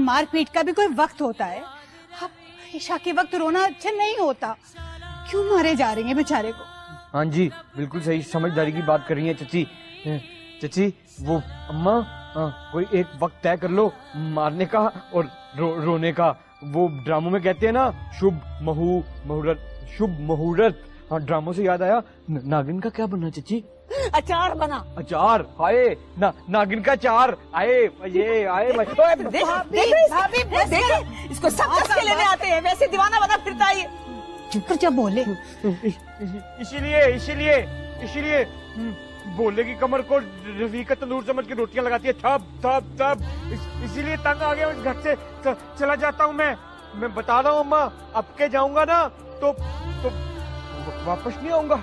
मारपीट का भी कोई वक्त होता है। अब ईशा के वक्त रोना अच्छा नहीं होता। क्यों मारे जा रही हैं बेचारे को? हाँ जी, बिल्कुल सही समझदारी की बात कर रही है चची। चची वो अम्मा कोई एक वक्त तय कर लो मारने का और रोने का। वो ड्रामों में कहते हैं ना शुभ मुहूर्त। हाँ, ड्रामों से याद आया, नागिन का क्या बनना चची? अचार बना। अचार? हाय नागिन का अचार आए, ये आए देखिए इसको सब कस के लेने आते हैं, वैसे दीवाना बना फिरता है ये। चुप क्या बोले? इसीलिए बोले की कमर को रफीका तंदूर समझ के रोटियां लगाती है, थप थप थप। इसीलिए तंग आ गया, घर से चला जाता हूँ मैं बता रहा हूँ अम्मा, अब के जाऊंगा ना तो वापस नहीं आऊंगा।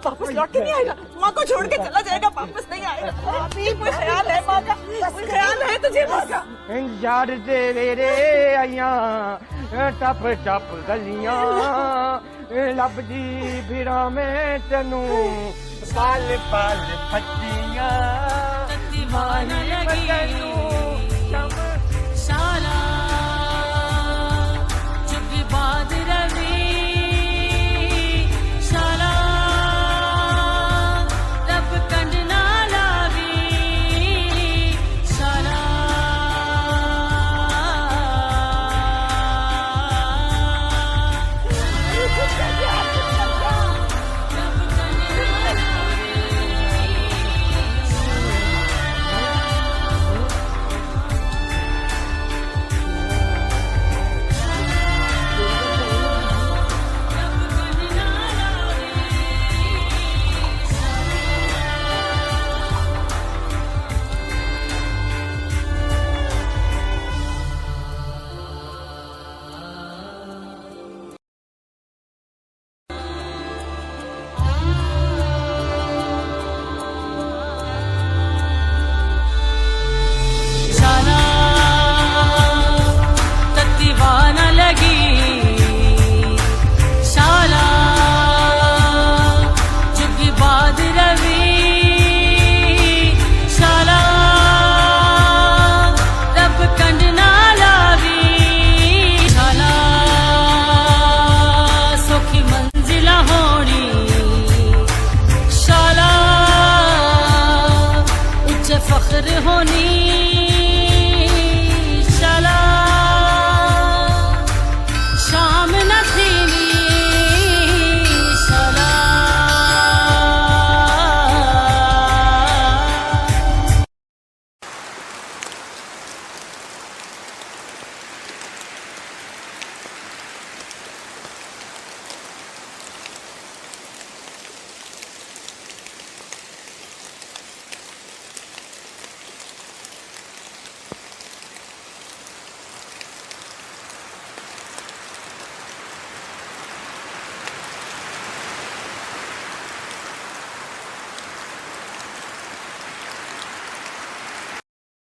वापस लौट के नहीं आएगा? माँ को छोड़ के चला जाएगा, वापस नहीं आएगा? कोई ख्याल है माँ का? कोई ख्याल है तुझे माँ का? यार तेरे आइया टप टप गलियां लभदी फिरा में तेनू पाल पाल फटियां माही तेनू शाला चुप बाद रवि शाला रब कंड ना लावी शाला फख्र होनी